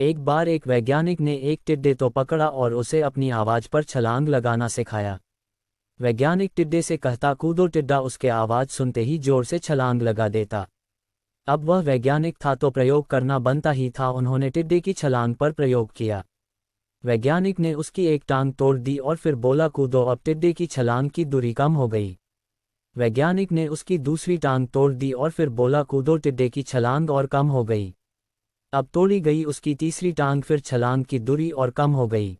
एक बार एक वैज्ञानिक ने एक टिड्डे तो पकड़ा और उसे अपनी आवाज़ पर छलांग लगाना सिखाया। वैज्ञानिक टिड्डे से कहता कूदो, टिड्डा उसके आवाज़ सुनते ही जोर से छलांग लगा देता। अब वह वैज्ञानिक था तो प्रयोग करना बनता ही था। उन्होंने टिड्डे की छलांग पर प्रयोग किया। वैज्ञानिक ने उसकी एक टांग तोड़ दी और फिर बोला कूदो। अब टिड्डे की छलांग की दूरी कम हो गई। वैज्ञानिक ने उसकी दूसरी टांग तोड़ दी और फिर बोला कूदो, टिड्डे की छलांग और कम हो गई। अब तोड़ी गई उसकी तीसरी टांग, फिर छलांग की दूरी और कम हो गई।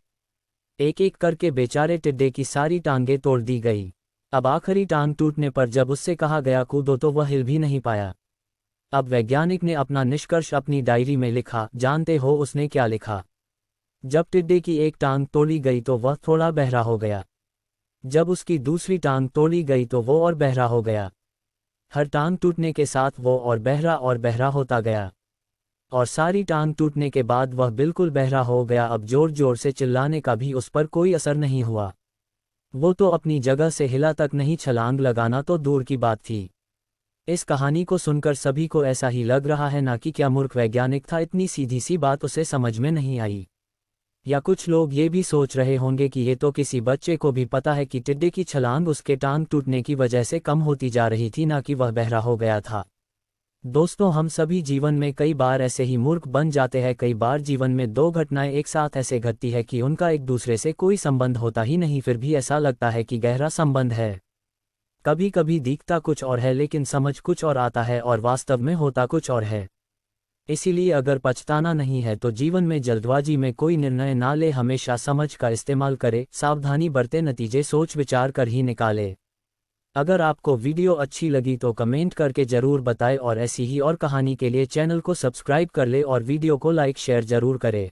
एक एक करके बेचारे टिड्डे की सारी टांगें तोड़ दी गई। अब आखिरी टांग टूटने पर जब उससे कहा गया कूदो तो वह हिल भी नहीं पाया। अब वैज्ञानिक ने अपना निष्कर्ष अपनी डायरी में लिखा। जानते हो उसने क्या लिखा? जब टिड्डे की एक टांग तोड़ी गई तो वह थोड़ा बहरा हो गया। जब उसकी दूसरी टांग तोड़ी गई तो वो और बहरा हो गया। हर टांग टूटने के साथ वो और बहरा होता गया। और सारी टांग टूटने के बाद वह बिल्कुल बहरा हो गया। अब जोर जोर से चिल्लाने का भी उस पर कोई असर नहीं हुआ। वो तो अपनी जगह से हिला तक नहीं, छलांग लगाना तो दूर की बात थी। इस कहानी को सुनकर सभी को ऐसा ही लग रहा है ना कि क्या मूर्ख वैज्ञानिक था, इतनी सीधी सी बात उसे समझ में नहीं आई। या कुछ लोग ये भी सोच रहे होंगे कि ये तो किसी बच्चे को भी पता है कि टिड्डे की छलांग उसके टांग टूटने की वजह से कम होती जा रही थी, ना कि वह बहरा हो गया था। दोस्तों, हम सभी जीवन में कई बार ऐसे ही मूर्ख बन जाते हैं। कई बार जीवन में दो घटनाएं एक साथ ऐसे घटती है कि उनका एक दूसरे से कोई संबंध होता ही नहीं, फिर भी ऐसा लगता है कि गहरा संबंध है। कभी कभी दिखता कुछ और है लेकिन समझ कुछ और आता है और वास्तव में होता कुछ और है। इसीलिए अगर पछताना नहीं है तो जीवन में जल्दबाजी में कोई निर्णय ना ले, हमेशा समझ का इस्तेमाल करे, सावधानी बरते, नतीजे सोच विचार कर ही निकाले। अगर आपको वीडियो अच्छी लगी तो कमेंट करके ज़रूर बताएं और ऐसी ही और कहानी के लिए चैनल को सब्सक्राइब कर ले और वीडियो को लाइक शेयर ज़रूर करें।